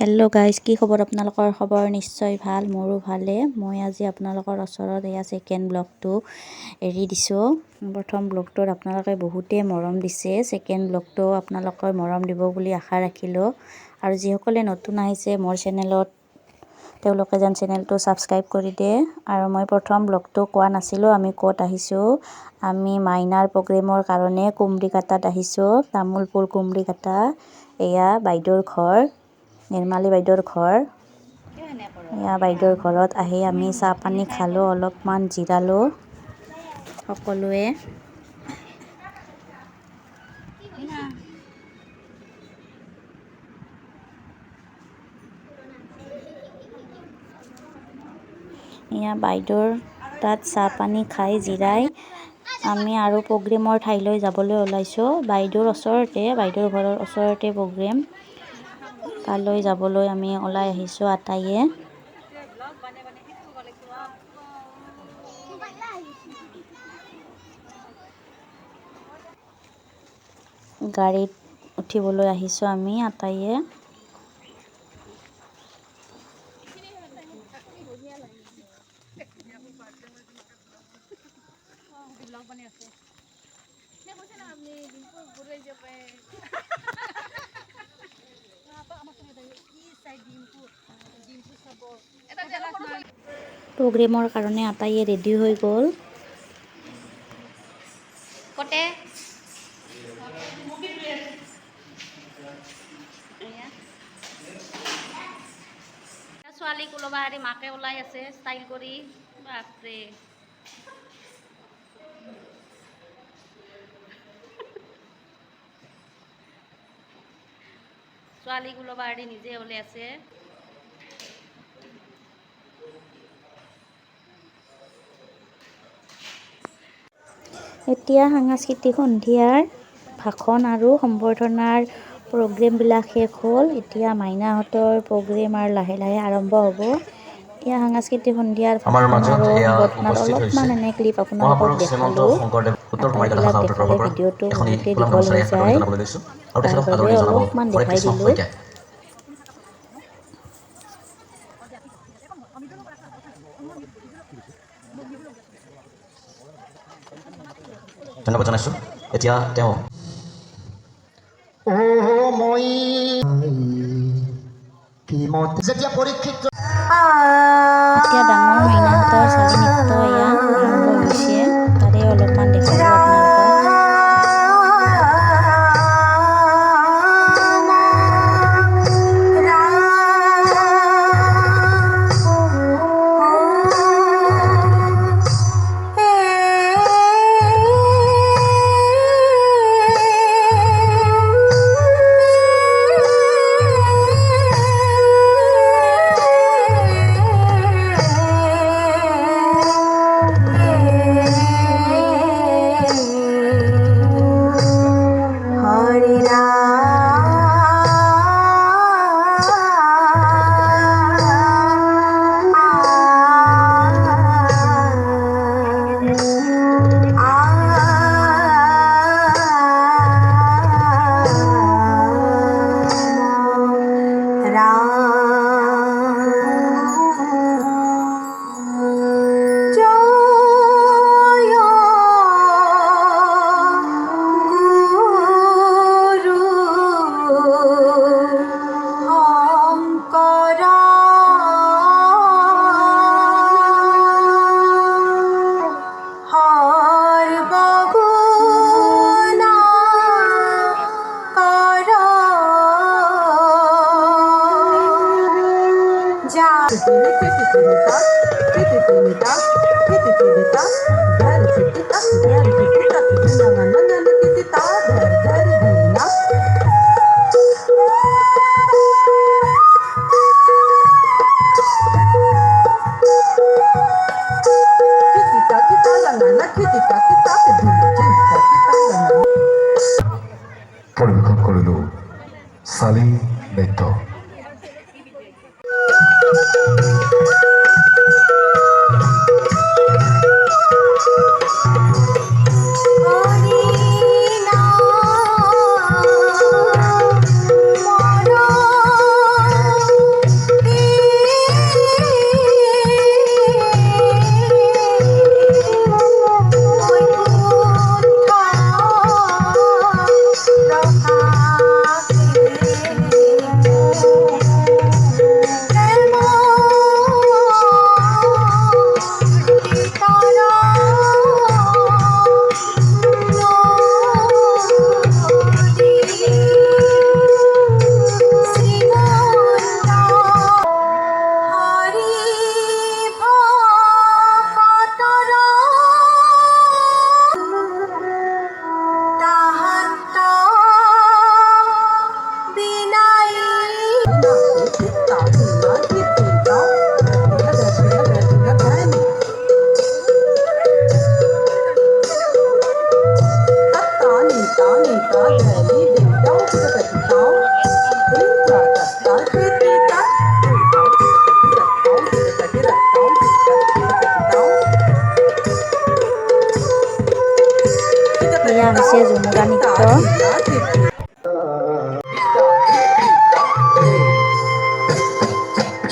Hello' guys, কি খবৰ? আপোনালোকৰ খবৰ নিশ্চয় ভাল, মোৰো ভালে। মই আজি আপোনালোকৰ ওচৰত এয়া ছেকেণ্ড ব্লগটো এৰি দিছোঁ। প্ৰথম ব্লগটোত আপোনালোকে বহুতেই মৰম দিছে, ছেকেণ্ড ব্লগটো আপোনালোকে মৰম দিব বুলি আশা ৰাখিলোঁ। আৰু যিসকলে নতুন আহিছে মোৰ চেনেলত, তেওঁলোকে যেন চেনেলটো ছাবস্ক্ৰাইব কৰি দিয়ে। আৰু মই প্ৰথম ব্লগটো কোৱা নাছিলোঁ আমি ক'ত আহিছোঁ। আমি মাইনাৰ প্ৰগ্ৰেমৰ কাৰণে কুমৰিকাটাত আহিছোঁ, তামোলপুৰ কুমৰিকাটা। এয়া বাইদেউৰ ঘৰ, নিৰ্মালী বাইদেউৰ ঘৰ। এয়া বাইদেউৰ ঘৰত আহি আমি চাহ পানী খালোঁ, অলপমান জিৰালোঁ সকলোৱে। এয়া বাইদেউৰ তাত চাহ পানী খাই জিৰাই আমি আৰু প্ৰগ্ৰেমৰ ঠাইলৈ যাবলৈ ওলাইছোঁ। বাইদেউৰ ওচৰতে, বাইদেউৰ ঘৰৰ ওচৰতে প্ৰগ্ৰেম, তালৈ যাবলৈ আমি ওলাই আহিছোঁ আটাইয়ে। গাড়ীত উঠিবলৈ আহিছোঁ আমি আটাইয়ে। প্ৰগ্ৰেমৰ কাৰণে আটাইয়ে ৰেডি হৈ গ'ল। ছোৱালী কোনোবা হেৰি মাকে ওলাই আছে ষ্টাইল কৰি, বাপৰে। ছোৱালী কোনোবা হেৰি নিজে ওলাই আছে। এতিয়া সাংস্কৃতিক সন্ধিয়াৰ ভাষণ আৰু সম্বৰ্ধনাৰ প্ৰগ্ৰেমবিলাক শেষ হ'ল। এতিয়া মাইনাহঁতৰ প্ৰগ্ৰেম আৰু লাহে লাহে আৰম্ভ হ'ব। এতিয়া সাংস্কৃতিক সন্ধিয়াৰ ভাষণ আৰু সম্বৰ্ধনাৰ অলপমান এনে ক্লিপ আপোনালোকক দেখালোঁ। আটাইবিলাক দেখালে ভিডিঅ'টো বহুতেই দীঘল হৈ যায়, তাৰ বাবে অলপমান দেখাই দিলোঁ। ধন্যবাদ জনাইছোঁ। এতিয়া তেওঁ এতিয়া ডাঙৰ মাইনাহঁতৰ চালি নৃত্য এয়া আৰম্ভ হৈছে, তাৰে অলপমান দেখালোঁ আপোনালোকক। পৰিৱেশন কৰিলোঁ চালি নৃত্য।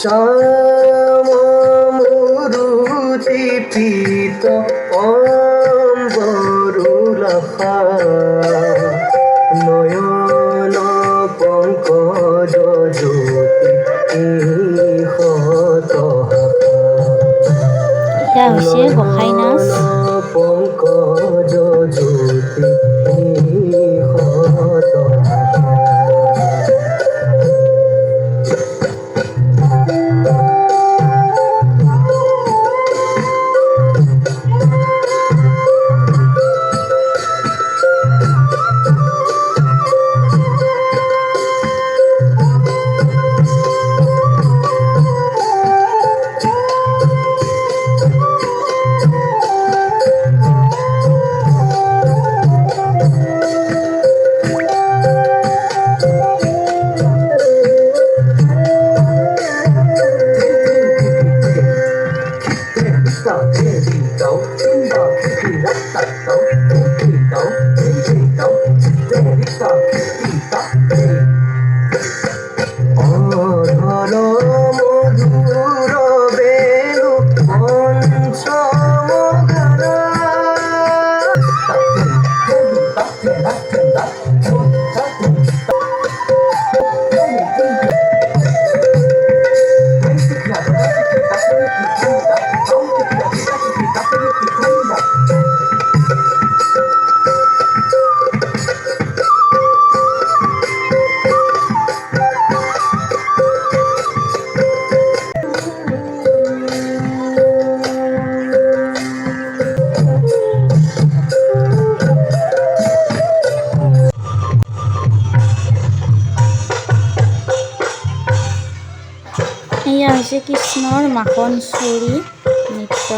শ্যামমূরতি পীত অম্বরুলসা নয়ন পঙ্কজ জ্যোতি নিহত এয়া হৈছে গোসাঁই নাচ। পঙ্কজ জ্যোতি নিহত অধর মধুর বেণু পঞ্চমগারা এয়া হৈছে কৃষ্ণৰ মাখন চুৰি নৃত্য।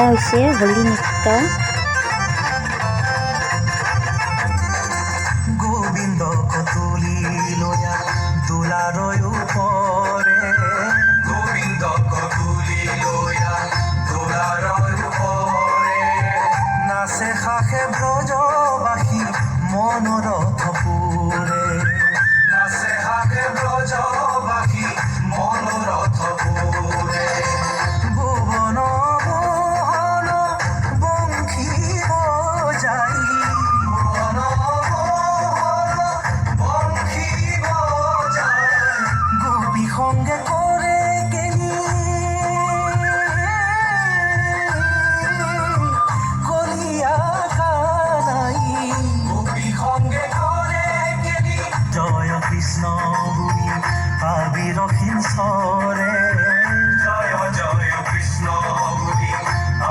হৈছে হোলী নৃত্য। গোবিন্দ কতুলি লয়া দুলাৰয় উপৰে গোবিন্দ কতুলি লয়া দুলাৰয় উপৰে নাচে শাখে ব্ৰজবাসী মনোৰথ পুৰে নাচে শাখে ব্ৰজবাসী মনোৰথ পুৰে ভুৱন মোহন বংশী বজাই ভুৱন বংশী বজাই গোপী সঙ্গে কৰে কেলি কলিয়া কানাই গোপী সঙ্গে কৰে কেলি জয় কৃষ্ণ বুলি আবিৰহীন স্বৰে জয় জয় কৃষ্ণ বুলি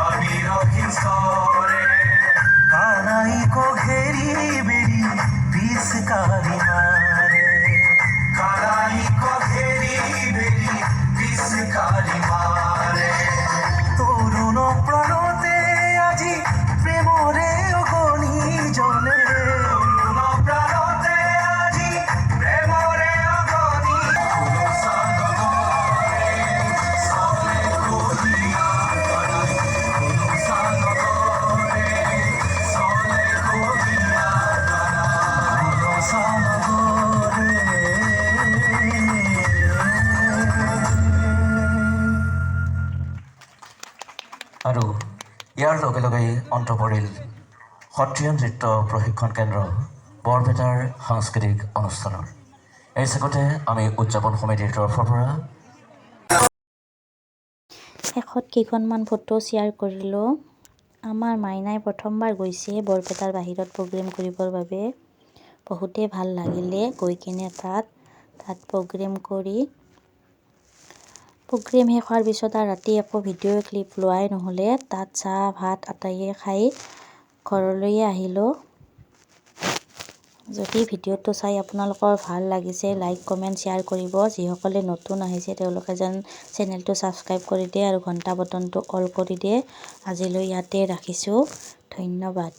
আবিৰহীন স্বৰে কানাইকো ঘেৰি বেৰি পিচকাৰি মাৰে কানাইকো ঘেৰি বেৰি পিচকাৰি মাৰে তৰুণ প্ৰাণতে আজি প্ৰেমৰে অগণি জ্বলে তৰুণ প্ৰাণতে আজি প্ৰেমৰে অগণি আৰু ইয়াৰ লগে লগে অন্ত পৰিল সত্ৰীয়া নৃত্য প্ৰশিক্ষণ কেন্দ্ৰ বৰপেটাৰ সাংস্কৃতিক অনুষ্ঠানৰ। এই চেগতে আমি উদযাপন সমিতিৰ তৰফৰ পৰা শেষত কেইখনমান ফটো শ্বেয়াৰ কৰিলোঁ। আমাৰ মাইনাই প্ৰথমবাৰ গৈছে বৰপেটাৰ বাহিৰত প্ৰগ্ৰেম কৰিবৰ বাবে। বহুতেই ভাল লাগিলে গৈ কিনে তাত প্ৰগ্ৰেম কৰি প্ৰগ্ৰেম শেষ হোৱাৰ পিছত আৰু ৰাতি একো ভিডিঅ' ক্লিপ লোৱাই নহ'লে। তাত চাহ ভাত আটাইয়ে খাই ঘৰলৈয়ে আহিলোঁ। যদি ভিডিঅ'টো চাই আপোনালোকৰ ভাল লাগিছে লাইক কমেণ্ট শ্বেয়াৰ কৰিব। যিসকলে নতুন আহিছে তেওঁলোকে যেন চেনেলটো ছাবস্ক্ৰাইব কৰি দিয়ে আৰু ঘণ্টা বটনটো অল কৰি দিয়ে। আজিলৈ ইয়াতে ৰাখিছোঁ, ধন্যবাদ।